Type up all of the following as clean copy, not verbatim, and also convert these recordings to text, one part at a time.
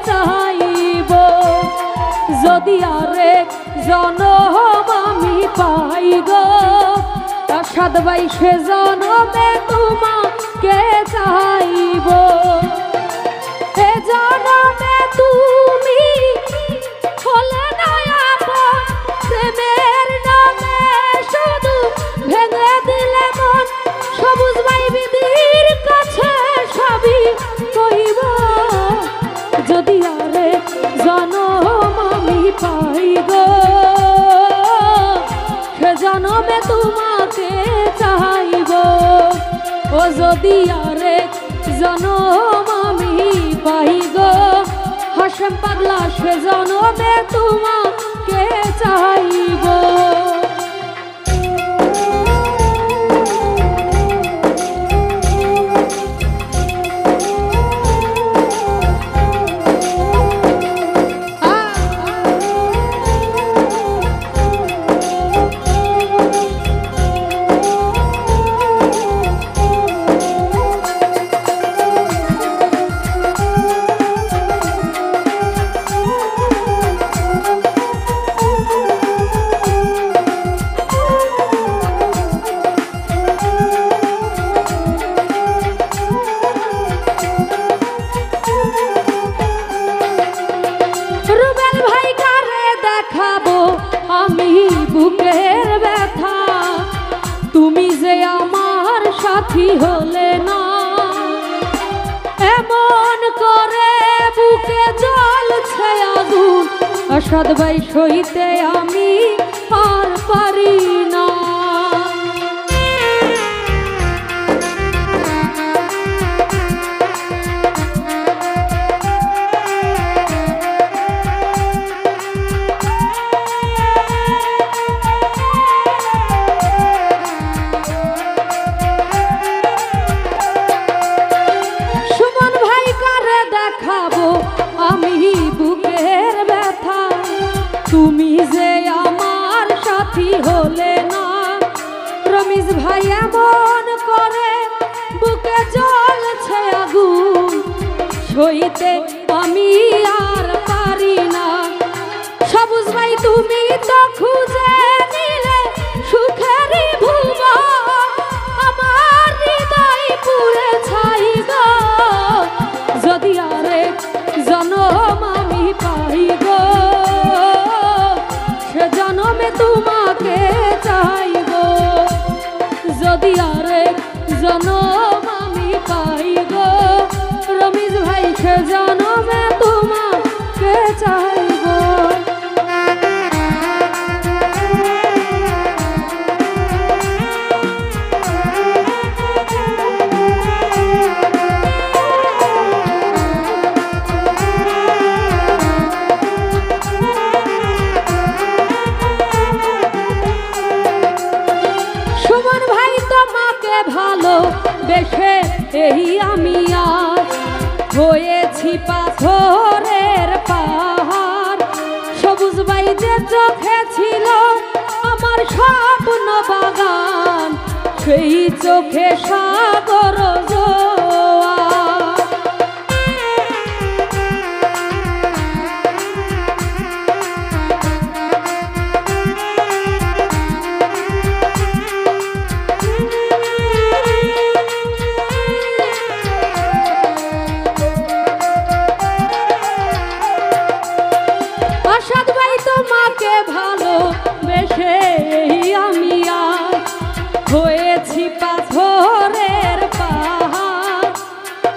চাইব যদি আরেক জনম আমি পাই গো আসাদ ভাই সে জনমে তোমাকে চাইব এ জনমে তুমি হলে না আপন প্রেমের নামে শুধু ভেঙে দিলে মন সবুজ ভাই বিধির কাছে সবই কইব যদি আরে জনম আমি পাই গো সে জনমে তোমাকে চাইব ও যদি আরে জনম আমি পাই গো হাশেম পাগলা সে জনমে তোমাকে চাইব বুকের ব্যথা তুমি যে আমার সাথী হলে না এমন করে বুকে জ্বলছে আগুন আসাদ ভাই সইতে আমি আর পারি না তুমি যে আমার সাথী হলে না রমিজ ভাই এমন করে বুকে জ্বলছে আগুন সইতে আমি আর পারি না সবুজ ভাই তুমি তো খুঁজে নিলে সুখেরই ভুবন আমার হৃদয় পুড়ে ছাই গো যদি আরেক জনম আমি পাই গো জনমে তোমাকে চাইব যদি আরেক জনম আমি পাইব রমিজ ভাই সে জনমে তোমাকে চাইব ভালো বেশে এই আমি আজ হয়েছি পাথরের পাহাড় সবুজ ভাই যে চোখে ছিল আমার স্বপ্ন বাগান সেই চোখে সাগর জোয়ার আসাদ ভাই তোমাকে ভালো বেশে আমি আর হয়েছি পাথরের পাহাড়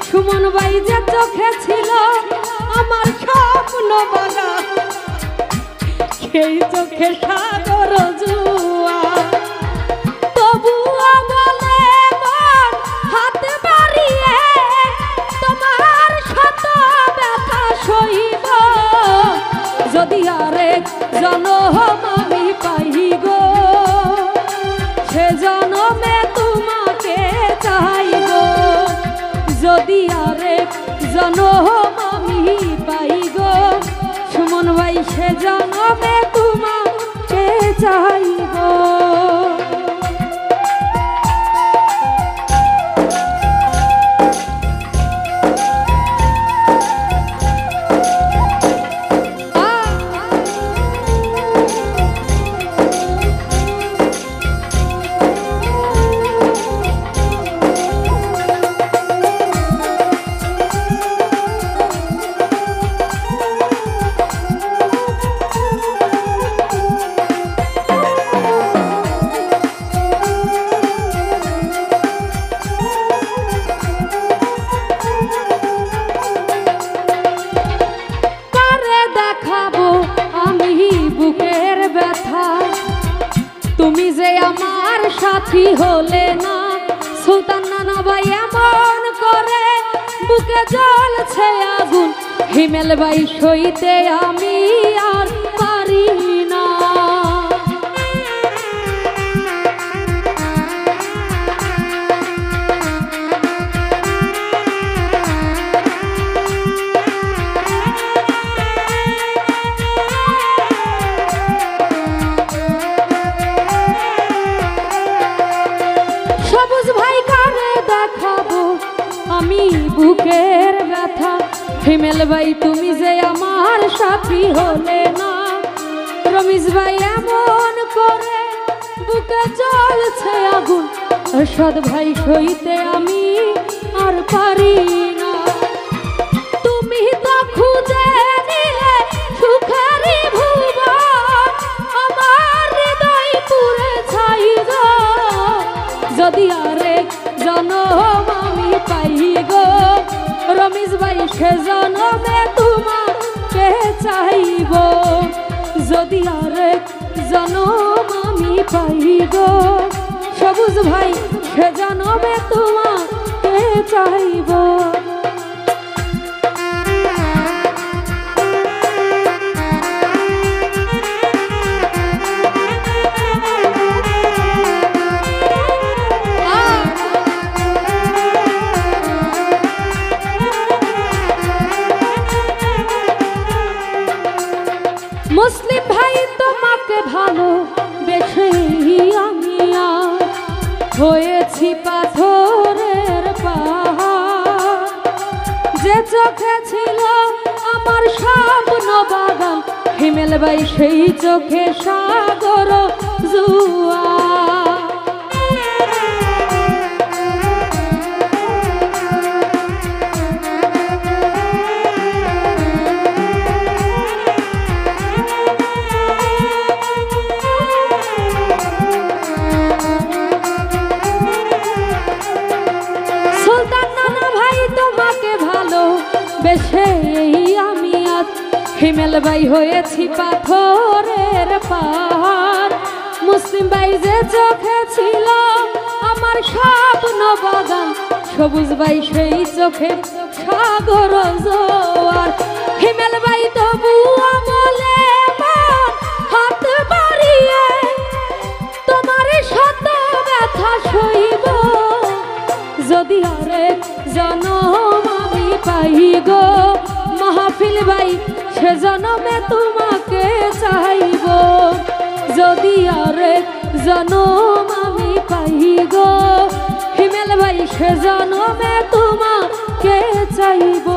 সুমন ভাই যে চোখে ছিল আমার স্বপ্ন বাগান সেই চোখে সাগর জোয়ার তবুও বলে মন হাতে বাড়িয়ে তোমার শত ব্যথা সইব যদি আরেক জনম আমি পাই গো সে জনমে তোমাকে চাইব যদি আরেক জনম আমি পাই গো সুমন ভাই সে জনমে তোমাকে চাইব করে বুকে জ্বলছে আগুন হিমেল ভাই সইতে আমি আর পারি না। সবুজ ভাই কারে দেখাবো আমি বুকের ব্যথা হিমেল ভাই তুমি যে আমার সাথী হলে না। রমেশ ভাই এমন করে বুকে জ্বলছে আগুন সদ ভাই সইতে আমি আর পারি না। তুমি তো খুঁজে নিলে সুখেরই ভুবন আমার হৃদয় পুরে ছাই গো যদি আরেক জনম আমি পাই গো রমেশ ভাই সে জনমে তোমাকে চাইব যদি আরেক জনম আমি পাই গো সবুজ ভাই সে জনমে তোমাকে চাইব। মুসলিম ভাই তোমাকে ভালো বেশি আমি আর হয়েছি পাথরের পাহাড় যে চোখে ছিল আমার স্বপ্ন বাগান হিমেল ভাই সেই চোখে সাগর জুয়ার। বেশে আমি আজ হিমেল ভাই হয়েছি পাথরের পাহাড় মুসলিম ভাই যে চোখে ছিল আমার স্বপ্ন বাগান সবুজ ভাই সেই চোখে সাগর জোয়ার হিমেল ভাই তবু বলে হাত বাড়িয়ে তোমার শত ব্যথা সইব যদি আরেক জনম আমি পাই গো মাহফিল ভাই সে জনমে তোমাকে চাইব যদি আরেক জনম আমি পাই গো হিমেল ভাই সে জনমে তোমাকে চাইব।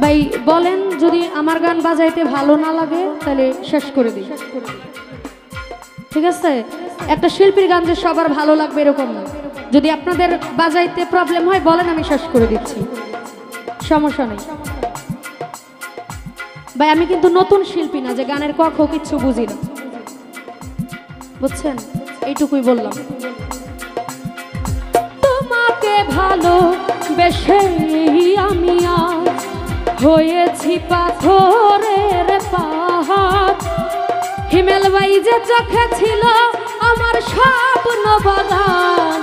ভাই বলেন যদি আমার গান বাজাইতে ভালো না লাগে তাহলে শেষ করে দিই, ঠিক আছে? একটা শিল্পীর গান যে সবার ভালো লাগবে এরকম না, যদি আপনাদের বাজাইতে প্রবলেম হয় বলেন আমি শেষ করে দিচ্ছি, সমস্যা নেই। ভাই আমি কিন্তু নতুন শিল্পী না যে গানের ক খ কিচ্ছু বুঝি না, বুঝছেন? এইটুকুই বললাম। তোমাকে ভালো বেশে আমি আজ হয়েছি পাথরের পাহাড় হিমেল ভাই যে চোখে ছিল আমার স্বপ্ন বাগান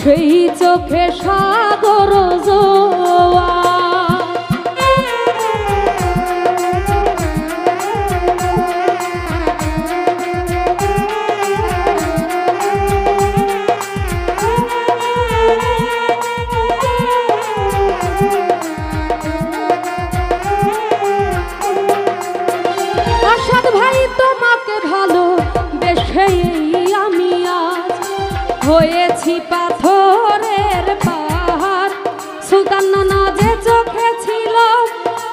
সেই চোখে সাগর জোয়ার। হয়েছি পাথরের পাহাড় সুলতান নানা যে চোখে ছিল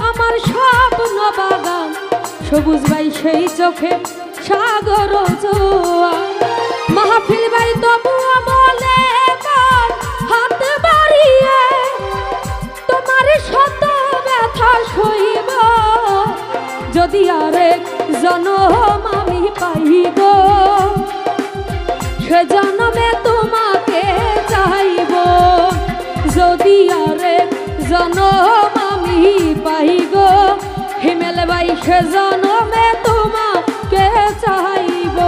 আমার স্বপ্ন বাগান সবুজ ভাই সেই চোখে সাগর জোয়ার। মাহফিল ভাই তবুও বলে হাত বাড়িয়ে তোমার শত ব্যথা সইব যদি আরেক জনম আমি পাই গো, সে জনমে তোমাকে চাইব। যদি আরেক জনম আমি পাই গো হিমেল ভাই, সে জনমে তোমাকে চাইব।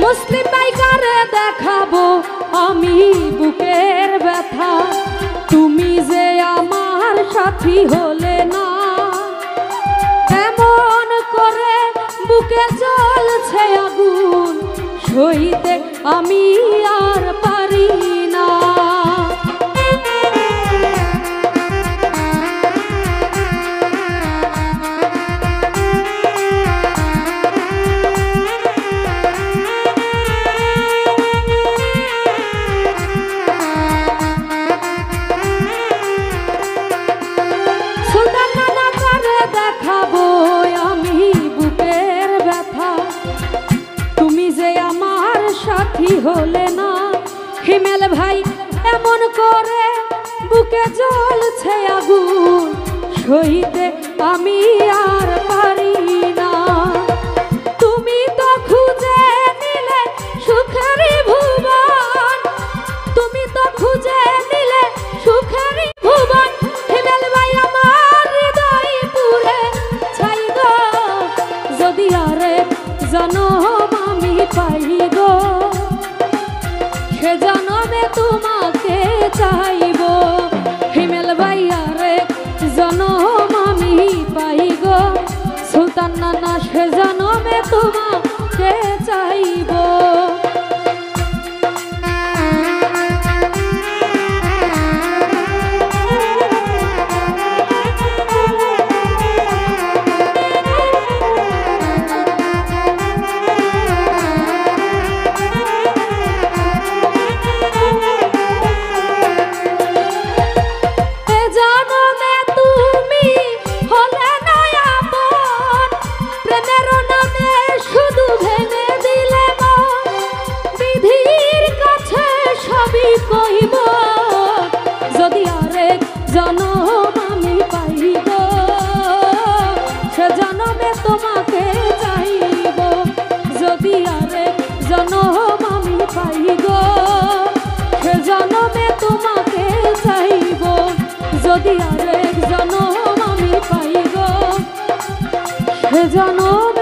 মুসলিম ভাইকারে দেখাবো আমি বুকের ব্যথা, তুমি যে আমার সাথী হলে না। এমন করে বুকে জ্বলছে আগুন, সইতে আমি আর পারি না। দেখাবো আমি বুকের ব্যথা, তুমি যে আমার সাথী হলে না। হিমেল ভাই এমন করে বুকে জ্বলছে আগুন, সইতে আমি আর পারি না। তুমি তো খুঁজে নিলে সুখের ভুবন, তুমি তো খুঁজে নিলে সুখের ভুবন। হিমেল ভাই আমার হৃদয় পুরে ছাই গো, যদি আরেক জনম আমি পাই গো, সে জনমে তোমাকে চাইব। হিমেল ভাই আরেক জনম আমি পাই গো, সুলতান নানা সে জনমে তোমাকে চাইব। যদি আরেক জনম আমি পাই গো, সে জনমে তোমাকে চাইব। যদি আরেক জনম আমি পাই গো, সে জনমে তোমাকে চাইব। যদি আরেক জনম আমি পাই গো, সে জনম